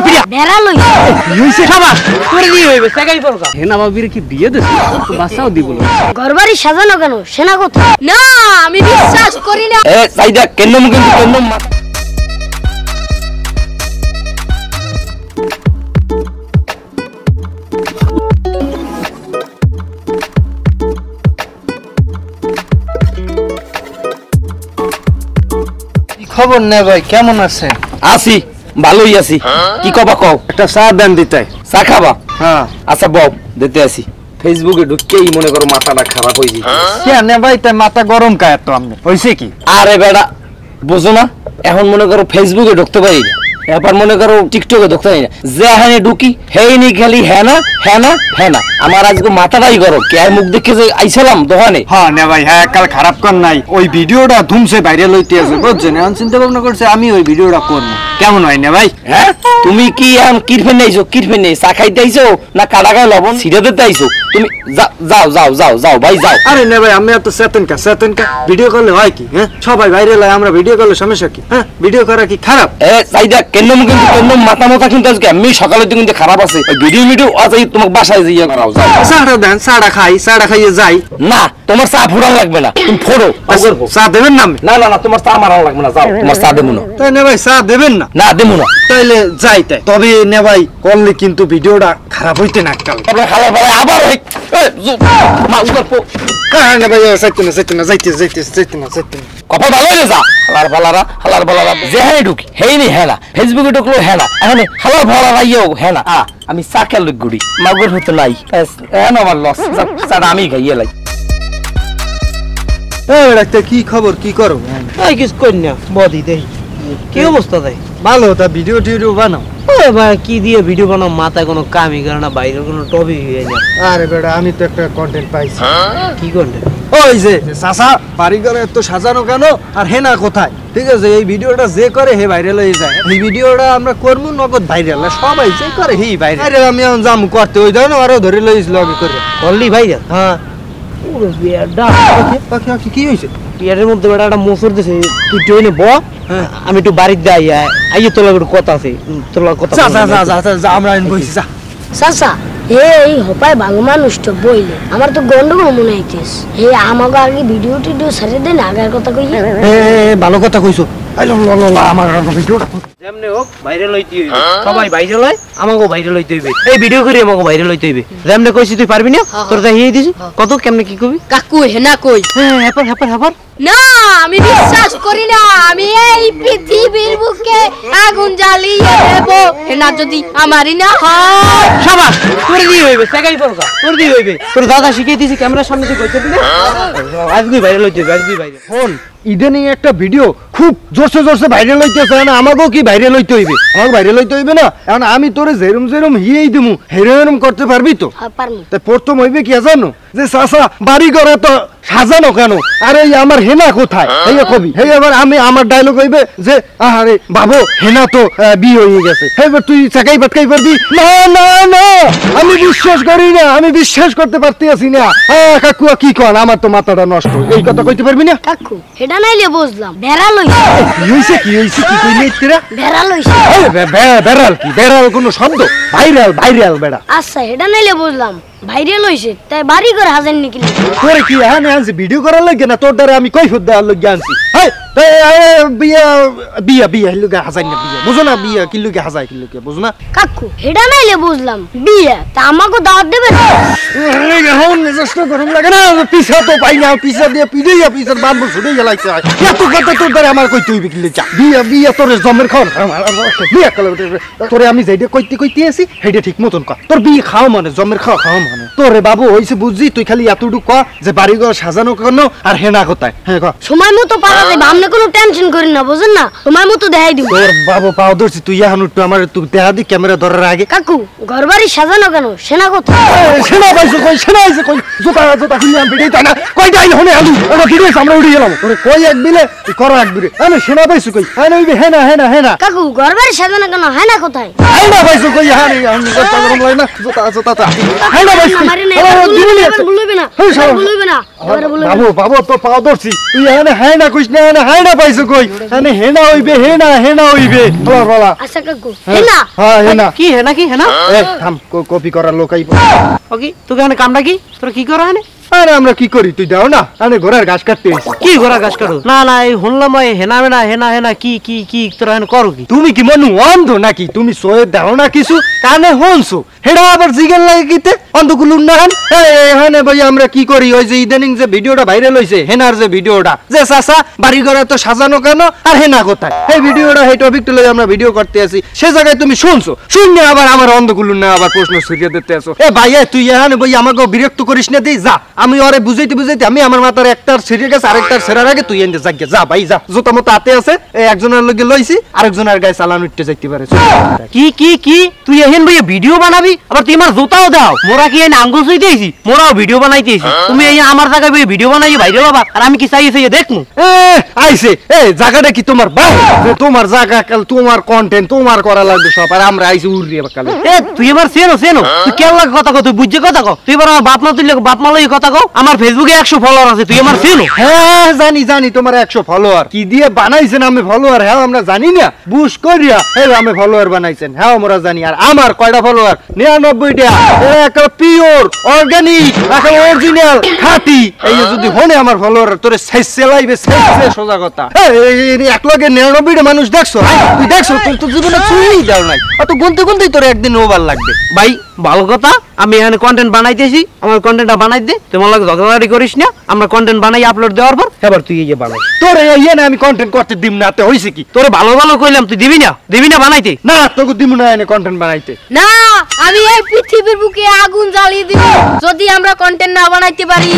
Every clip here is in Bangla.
পিড়া বেড়া লই হইছে শাবাশ করে দিয়ে হইবে টাকাই পড়কা হেনা বাবির কি বিয়ে দিছে তো বাসাও দিব ঘরবাড়ি সাজানো কেন সেনা কোথায় না আমি বিশ্বাস করি না এ সাইদা কেন কিন্তু কেন খবর নে ভাই কেমন আছেন আছি ভালোই আছি কি কবা কও একটা চা দেন দিতে চা খাবা হ্যাঁ আচ্ছা বব দিতে আসি ফেসবুকে ঢুকতেই মনে করো মাথাটা খারাপ হয়ে যায় কেন ভাই তাই মাথা গরম কায় তো আমনে হইছে কি আরে বেড়া বুঝো না এখন মনে করো ফেসবুকে ঢুকতে পারি না এবার মনে করো টিকটকে ঢুকতে পারি না যেখানে ঢুকি হেইনি খালি হ্যাঁ না আমার আজকে মাথাটাই গরম কে মুখ দেখে যে আইছিলাম দোকানে হ্যাঁ না ভাই হ্যাঁ কাল খারাপ কর নাই ওই ভিডিওটা ধুমসে ভাইরাল হইতে আছে বুঝছেন এখন চিন্তা ভাবনা করছে আমি ওই ভিডিওটা করব কেমন হয় না ভাই হ্যাঁ তুমি কি এখন কিরফেন নাইছো কিরফেন নেই চা খাইতে আইছো না কাটাগায় লবণ ছিড়ে দিতে আইছো তুমি যাও ভাই যাও আরে না ভাই আমি এত চেতন কা ভিডিও করলে হয় কি হ্যাঁ সবাই ভাইরাল হয় আমরা ভিডিও করলে সমস্যা কি হ্যাঁ ভিডিও করা কি খারাপ এ সাইদা কেন মাথা কিন্তু আজকে আমি সকালে কিন্তু খারাপ আছে ভিডিও আছে তোমাকে বাসায় যাইয়া করাও যাও চাটা দেন চাটা খাইয়ে যাই না তোমার চা ফুরান লাগবে না তুমি ফোড়ো চা দেবেন না না তোমার চা মারানো লাগবে না যাও তোমার চা দেবো না তাই না ভাই চা দেবেন না না দেবো না তাইলে যাই তাই তবে নে ভাই করলে কিন্তু ভিডিওটা খারাপ হইতে না কাল খাবার পরে আবার মা উপর পো না ভাই যাইতে না কপাল ভালো হয়ে যা হালার বালারা যেখানে ঢুকি হেইনি হ্যাঁ না ফেসবুকে ঢুকলো হ্যাঁ না এখন হালার ভালারা ইয়েও হ্যাঁ না আমি চা খেলে গুড়ি মাগুর হতে নাই আমার লস চাটা আমি খাইয়ে লাই কি খবর কি করো কিছু করি না বদি দেখি কি অবস্থা দেয় ভালো তা ভিডিও টিডিও বানাও কি দিয়ে ভিডিও বানাও মাথায় কোনো কামই করে না বাইরের কোনো টপিক হয়ে যায় আরে বেটা আমি তো একটা কন্টেন্ট পাইছি কি কন্টেন্ট ওই যে চাচা বাড়ি ঘরে এত সাজানো কেন আর হেনা কোথায় ঠিক আছে এই ভিডিওটা যে করে হে ভাইরাল হয়ে যায় এই ভিডিওটা আমরা করবো নগদ ভাইরাল সবাই যে করে হি ভাইরাল আমি এখন যাবো করতে ওই ধরেন আরো ধরে লইস লগে করে করলি ভাইরাল হ্যাঁ পুরো বিয়ারটা কি হয়েছে বিয়ারের মধ্যে বেটা একটা মোসর দিছে তুই ট্রেনে ব আমি একটু বাড়িতে যাই আইয়ে তোলা একটু কথা আছে তোলা কথা যা আমরা বইছি যা চাচা এই হপায় ভালো মানুষ তো বইলে আমার তো গন্ডগোল মনে হইতেছ আমাকে আগে ভিডিও টিডিও ছেড়ে দেন আগের কথা কই ভালো কথা কইছো আমার ভিডিওটা যেমনে হোক ভাইরাল হইতে হইবে সবাই ভাইরাল হয় আমাকেও ভাইরাল হইতে হইবে এই ভিডিও করে আমাকে ভাইরাল হইতে হইবে যেমনে কইছি তুই পারবি না তোর দেখিয়ে দিছি কত কেমনে কি কবি কাকু হেনা কই হ্যাপার না আমি বিশ্বাস করি না আমি এই পৃথিবীর বুকে আগুন জ্বালিয়ে দেব হেনা যদি আমারই না হয় শাবাশ করে দিয়ে হইবে টাকাই পড়কা করে দিয়ে হইবে তোর দাদা শিখিয়ে দিছি ক্যামেরার সামনে তুই কইতে দিবি আজকে ভাইরাল হইতে হইবে আজকে ভাইরাল ফোন ইদানিং একটা ভিডিও খুব জোরসে ভাইরাল হইতেছে না আমাকেও কি ভাইরাল হইতে হইবে আমাকে ভাইরাল হইতে হইবে না এখন আমি তোরে যেরম হিয়েই দিমু হেরম করতে পারবি তো তাই প্রথম হইবে কি জানো যে চাচা বাড়ি ঘরে তো সাজানো কেন আরে আমার হেনা কোথায় হেয়া কবি হে এবার আমি আমার ডায়লগ হইবে যে আরে বাবু হেনা তো বিয়ে হয়ে গেছে এবার তুই চাকাই পাটকাই পারবি না আমি বিশ্বাস করি না আমি বিশ্বাস করতে পারতেছি না কাকু কি কন আমার তো মাথাটা নষ্ট এই কথা কইতে পারবি না কাকু এটা নাইলে বুঝলাম বেড়া লইছে কি হইছে কি কইলি তোরা বেড়া লইছে বেড়াল কোন শব্দ ভাইরাল বেড়া আচ্ছা এটা নাইলে বুঝলাম ভাইরাল হইছে তাই বাড়ি ঘর হাজার নিকলি তোরে কি হানে আনছি ভিডিও করার লাগে না তোর দ্বারা আমি কই ফুদ লাগে আনছি হাই বিয়া লুগা হাজার না বিয়া বুঝো না বিয়া কি লুগা হাজার কি লুগা বুঝো না কাকু এটা নাইলে বুঝলাম বিয়া তা আমাকে দাওয়াত দেবে এখন চেষ্টা করুম লাগে না পিছা তো পাই না পিছা দিয়ে পিছার বাদ ছুটে গেলাইছে এত কথা তোর দ্বারা আমার কই তুই বিকলি চা বিয়া তোর জমের খাওয়া বিয়া তোরে আমি যাইতে কইতে আছি হেডে ঠিক মতন কর তোর বিয়ে খাও মানে জমের খাওয়া মানে তোরে বাবু হইছে বুঝছি তুই খালি এতটুকু ক যে বাড়ি ঘর সাজানো কেন আর হেনা কোথায় হ্যাঁ ক সময় মতো পারা যাবে আমরা কোনো টেনশন করি না বুঝেন না সময় মতো দেখাই দিব তোর বাবু পাও ধরছি তুই এখন একটু আমার তুই দেখা দি ক্যামেরা ধরার আগে কাকু ঘরবাড়ি সাজানো কেন সেনা কোথায় সেনা পাইছো কই সেনা আইছে কই জোতা খুলে আমি ভিডিও না কই যাই হনে আলু ওটা ভিডিও আমরা উড়ে গেলাম তোরে কই এক বিলে তুই কর এক বিলে আমি সেনা পাইছো কই আরে হেনা কাকু ঘরবাড়ি সাজানো কেন হেনা কোথায় হেনা পাইছো কই হানি আমি কথা বলম না জোতা হেনা পাইছো বলবে না বাবু তো পাও ধরছি তুই হেনা কইছ না হেনা পাইছো কই মানে হেনা হইবে হেনা হইবে হালার পালা আচ্ছা কাকু হেনা হ্যাঁ হেনা কি হেনা কি হেনা এ থাম কপি করার লোক আইবো ওকে তোকে এখানে কামটা কি তোরা কি করা হয় আরে আমরা কি করি তুই দাও না আরে ঘোড়ার ঘাস কাটতে এসেছি। কি ঘোড়া গাছ কাটো না না এই শুনলাম ওই হেনা মেনা হেনা হেনা কি কি কি তোরা এখানে করো কি তুমি কি মনু অন্ধ নাকি তুমি সয়ে দাও না কিছু কানে হনছো হেডা আবার জিগেল লাগে কিতে অন্ধকুলুন না হান এখানে ভাই আমরা কি করি ওই যে ইদানিং যে ভিডিওটা ভাইরাল হইছে হেনার যে ভিডিওটা যে চাচা বাড়ি ঘর তো সাজানো কেন আর হেনা কোথায় এই ভিডিওটা এই টপিকটা লই আমরা ভিডিও করতে আসি সে জায়গায় তুমি শুনছো শুনলে আবার আমার অন্ধকুলুন না আবার প্রশ্ন ছুটিয়ে দিতে আসো এ ভাই তুই এখানে ভাই আমাকে বিরক্ত করিস না দেই যা আমি ওরে বুঝাইতে আমি আমার মাথার একটার ছিড়ে গেছে আরেকটার ছেড়ার আগে তুই এনে যাকে যা ভাই যা জোতা মতো হাতে আছে একজনের লগে লইছি আরেকজনের গায়ে চালান উঠতে যাইতে পারে কি কি কি তুই এখন ভাই ভিডিও বানাবি আবার তুই আমার জুতাও দাও মোরা কি এনে আঙ্গুল সুইতেছি মোরাও ভিডিও বানাইতেছি তুমি এই আমার জায়গায় ভাই ভিডিও বানাই ভাইরাল হবা আর আমি কি চাইছি দেখমু আইছে জায়গাটা কি তোমার ভাই তোমার জায়গা কাল তোমার কন্টেন্ট তোমার করা লাগবে সব আর আমরা আইছি উড়িয়ে কাল তুই এবার চেনো তুই কেমন লাগে কথা কও তুই বুঝছে কথা কও তুই এবার আমার বাপ মা তুই বাপ মা লই কথা কও আমার ফেসবুকে 100 ফলোয়ার আছে তুই আমার চেনো হ্যাঁ জানি তোমার 100 ফলোয়ার কি দিয়ে বানাইছেন আমি ফলোয়ার হ্যাঁ আমরা জানি না বুশ করিয়া আমি ফলোয়ার বানাইছেন হ্যাঁ আমরা জানি আর আমার কয়টা ফলোয়ার 99টা একটা পিওর অর্গানিক একটা অরিজিনাল খাঁটি এই যদি হনে আমার ফলোয়ার তোরে শেষ লাইবে শেষ সোজা কথা এক লগে 99টা মানুষ দেখছো তুই দেখছো তুই তো জীবনে চুই দাও নাই অত গুনতে তোর একদিন ওভার লাগবে ভাই ভালো কথা আমি এখানে কন্টেন্ট বানাইতেছি আমার কন্টেন্টটা বানাই দে তোমার লাগে ঝগড়াঝাড়ি করিস না আমরা কন্টেন্ট বানাই আপলোড দেওয়ার পর এবার তুই এই যে বানাই তোরে ইয়ে না আমি কন্টেন্ট করতে দিম না তে হইছে কি তোরে ভালো ভালো কইলাম তুই দিবি না বানাইতে না তোকে দিমু না এনে কন্টেন্ট বানাইতে না আমি এই পৃথিবীর বুকে আগুন জ্বালিয়ে দিব যদি আমরা কন্টেন্ট না বানাইতে পারি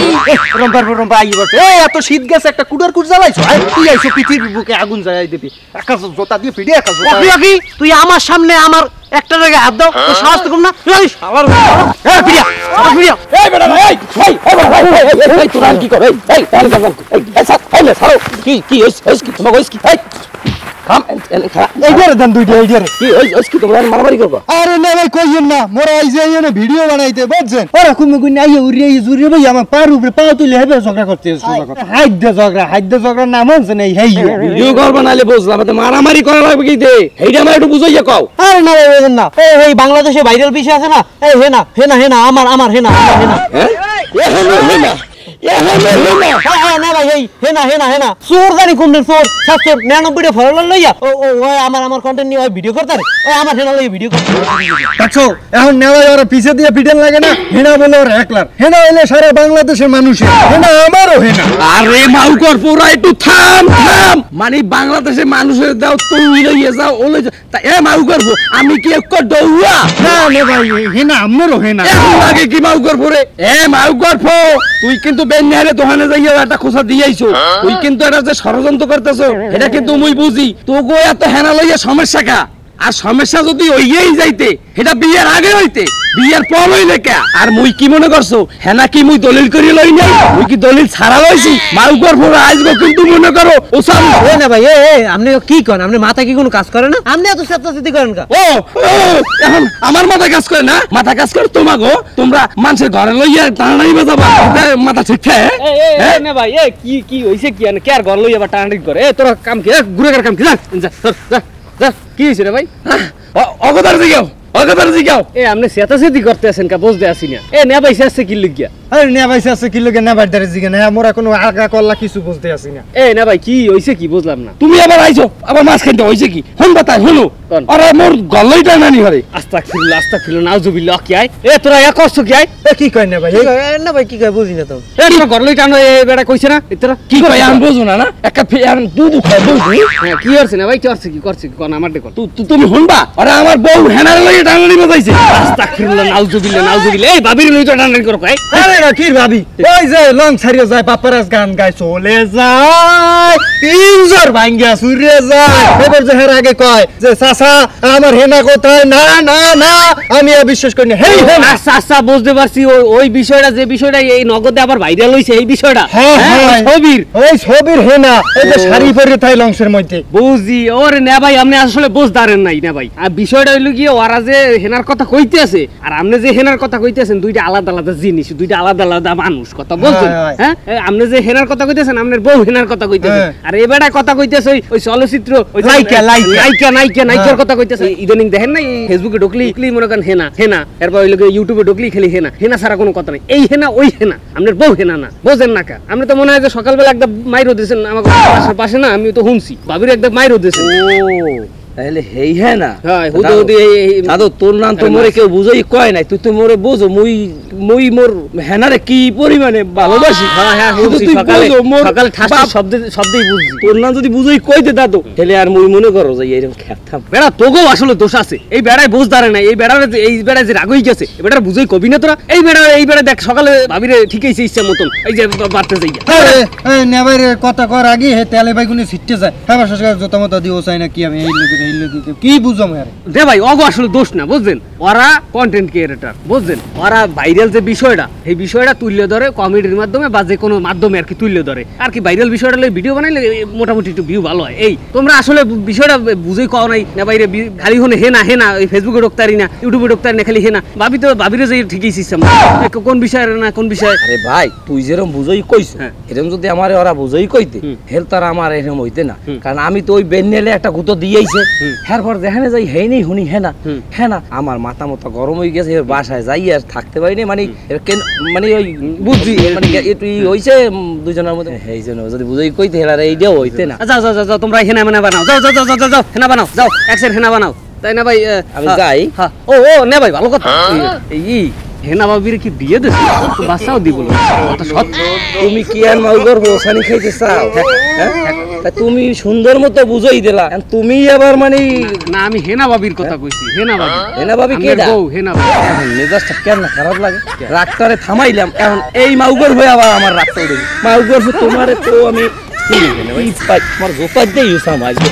রম্পা আই বলছে এত শীত গেছে একটা কুড়ার কুড় জ্বালাইছো তুই আইছো পৃথিবীর বুকে আগুন জ্বালাই দিবি একা জোতা দিয়ে পিড়ে একা জোতা কি তুই আমার সামনে আমার একটা জায়গায় হাত দাও তো সাহস তো কম না এই শালার এই পিড়িয়া এই বেটা এই তোরা কি করে এই কি কি তোমার কইস কি কাম এইটারে দেন দুইটা এইটারে কি কি তোমরা মারামারি করবা আরে না ভাই কইয়েন না মোরা আই যে এনে ভিডিও বানাইতে বুঝছেন ওরা কুমি নাই উড়িয়ে জুরিয়ে ভাই আমার পার উপরে পা তুলে হেবে ঝগড়া করতে হাইদ্য ঝগড়া নাম হচ্ছে নাই হেই ভিডিও কর বানাইলে বুঝলাম তো মারামারি করা লাগবে কি দে এইটা আমার একটু বুঝাইয়া কও আরে না ভাই না এই বাংলাদেশে ভাইরাল বিষয় আছে না এই হেনা আমার হেনা হ্যাঁ হেনা না ভাই এই হেনা চোর জানি কোনদিন চোর 99টা ফলোয়ার লইয়া ও আমার কন্টেন্ট নিয়ে ভিডিও করতে আমার হেনা লইয়া ভিডিও করতে দেখছো এখন নেওয়া ওরা পিছে দিয়ে পিটেন লাগে না হেনা বলে ওরা একলার হেনা হইলে সারা বাংলাদেশের মানুষের হেনা আমারও হেনা আরে মাউকর পুরা একটু থাম মানে বাংলাদেশের মানুষের দাও তুই লইয়া যাও ওলে এ মাউকর আমি কি এক দৌড়া না ভাই হেনা আমারও হেনা এখন লাগে কি মাউকর পুরে এ মাউকর তুই কিন্তু বেন্যারে দোকানে যাইয়া একটা খোসা দিয়াইছো তুই কিন্তু এটা যে ষড়যন্ত্র করতেছো এটা কিন্তু মুই বুঝি তোগো এত হেনা লইয়া সমস্যা কা আর সমস্যা যদি হইয়াই যাইতে এটা বিয়ের আগে হইতে বিয়ের পর হইলে কে আর মুই কি মনে করছো হেনা কি মুই দলিল করি লই নাই মুই কি দলিল ছাড়া লইছি মাউকর পুরা আইজগো কিন্তু মনে করো ওসাম এ না ভাই আপনি কি করেন আপনি মাথা কি কোনো কাজ করে না আপনি এত চেষ্টা করেন কা ও এখন আমার মাথা কাজ করে না মাথা কাজ করে তোমাগো তোমরা মানুষের ঘরে লইয়া টানাটানি বাজাবা মাথা ঠিক এ না ভাই কি হইছে কি কে আর ঘর লইয়া বা টানাটানি করে তোর কাম কি ঘুরে কাম কি যা কি হইছে রে ভাই অগদার জিগাও এ আপনি চেতাচেতি করতে আছেন কা বুঝতে আসি না এ না ভাই শেষে কি লিখিয়া আরে নেয়া ভাইছে আছে কি লগে নেবার দারে জিগে না মোরা কোনো আগা কল্লা কিছু বুঝতে আসি না এ না ভাই কি হইছে কি বুঝলাম না তুমি আবার আইছো আবার মাছ খাইতে হইছে কি হন বাতাই হলো আরে মোর গল্লইটা নানি হরে আস্তাগফিরুল্লাহ নাউজুবিল্লাহ কি আই এ তোরা এক কষ্ট কি আই এ কি কই না ভাই না ভাই কি কই বুঝি না তো এ তোরা গল্লইটা না এ বেটা কইছে না তোরা কি কই আমি বুঝু না একটা ফেয়ার দুধ খাই বুঝু কি হচ্ছে না ভাই কি করছে কোন আমার দেখো তুমি হনবা আরে আমার বউ হেনার লইয়া টানানি বাজাইছে আস্তাগফিরুল্লাহ নাউজুবিল্লাহ এই ভাবির লইটা টানানি করো কই আরে না কি ভাবি ওই যে লং ছাড়িয়ে যায় পাপারাস গান গায় চলে যায় তিনজোর ভাঙ্গিয়া সুরে যায় এবার যে হের আগে কয় যে চাচা আমার হেনা কোথায় না আমি বিশ্বাস করি না হেই হেনা আচ্ছা বুঝতে পারছি ওই বিষয়টা যে বিষয়টা এই নগদে আবার ভাইরাল হইছে এই বিষয়টা হ্যাঁ ছবির হেনা এই যে শাড়ি পরে তাই লংসের মধ্যে বুঝি ওরে না ভাই আপনি আসলে বুঝদারেন নাই না ভাই আর বিষয়টা হইলো কি ওরা যে যে হেনার কথা কইতেছে আর আপনি যে হেনার কথা কইতেছেন দুইটা আলাদা আলাদা জিনিস, দুইটা আলাদা আলাদা মানুষ, কথা বলছেন। হ্যাঁ, আপনি যে হেনার কথা কইতেছেন আপনার বউ হেনার কথা কইতেছেন, আর এবারে কথা কইতেছে ওই চলচ্চিত্র ওই নায়িকার কথা কইতেছে। ইদানিং দেখেন না ফেসবুকে ঢুকলি মনে করেন হেনা হেনা, এরপর ওই লোকে ইউটিউবে ঢুকলি খালি হেনা হেনা ছাড়া কোনো কথা নাই। এই হেনা ওই হেনা, আপনার বউ হেনা না, বোঝেন না কা? আপনি তো মনে হয় যে সকালবেলা একদম মাইরো দিয়েছেন আমাকে পাশে না, আমি তো শুনছি ভাবির একদম মাইরো দিয়েছেন। তাহলে হেই হ্যাঁ না হ্যাঁ হুদো হুদি দাদু তোর নাম তো মোরে কেউ বুঝাই কয় নাই, তুই তো মোরে বুঝো মুই মুই মোর হেনারে কি পরিমাণে ভালোবাসি। হ্যাঁ হ্যাঁ সকালে ঠাসা শব্দেই বুঝছি। তোর নাম যদি বুঝাই কইতে দাদু তাহলে আর মুই মনে করো যে এরকম খেতাম। বেড়া তোকেও আসলে দোষ আছে, এই বেড়ায় বুঝ দাঁড়ে নাই, এই বেড়ায় যে রাগ হয়ে গেছে এ বেড়ার বুঝাই কবি না তোরা। এই বেড়া দেখ সকালে ভাবিরে ঠিকইছে ইচ্ছা মতন এই যে বাড়তে যাই নেবাই কথা কর আগে হে তেলে বাইগুনে ছিটতে যায়, হ্যাঁ জোতা মতো দিও চাই না কি আমি এই লোকের কি বুঝাম আরে দে ভাই অগো আসলে দোষ না, বুঝছেন? ওরা কন্টেন্ট ক্রিয়েটর, বুঝছেন? ওরা ভাইরাল যে বিষয়টা এই বিষয়টা তুলে ধরে কমেডির মাধ্যমে বা যে কোনো মাধ্যমে আর কি তুলে ধরে আর কি। ভাইরাল বিষয়টা ভিডিও বানাইলে মোটামুটি একটু ভিউ ভালো হয়। এই তোমরা আসলে বিষয়টা বুঝেই কও নাই না বাইরে, খালি হনে হেনা হেনা ওই ফেসবুকে ঢুকতারি না, ইউটিউবে ঢুকতারি না, খালি হেনা ভাবি তো ভাবিরে যে ঠিকই সিস্টেম কোন বিষয় না কোন বিষয়। আরে ভাই তুই যেরকম বুঝাই কইছ এরকম যদি আমারে ওরা বুঝাই কইতে হেল তার আমার এরকম হইতে না, কারণ আমি তো ওই বেন্নেলে একটা গুতো দিয়েইছে এরপর যেখানে যাই হেই নেই শুনি হেনা হেনা আমার মাথা মতো গরম হয়ে গেছে। এর বাসায় যাই আর থাকতে পারিনি, মানে মানে ওই বুঝছি মানে একটু হইছে দুজনের মধ্যে, এই জন্য যদি বুঝাই কইতে হেলার এইটাও হইতে না। যাও যাও যাও তোমরা হেনা মেনা বানাও, যাও যাও যাও যাও যাও হেনা বানাও, যাও একসের হেনা বানাও, তাই না ভাই? আমি যাই। হ্যাঁ ও ও নে ভাই ভালো কথা। এই হেনা বাবির কি বিয়ে দিছে তো বাচ্চাও দিব না, তুমি কি আর মাউগর বসানি খাইতে চাও? তা তুমি সুন্দর মতো বুঝাই দিলা, তুমি আবার মানে না আমি হেনা বাবির কথা কইছি। হেনা বাবি কে বউ হেনা বাবি। মেজাজটা কেন খারাপ লাগে, রাগটারে থামাইলাম এখন এই মাউগর হয়ে আবার আমার রাগটা উঠে মাউগর তোমারে তো আমি তোমার জোপার দিয়ে ইউসাম আজকে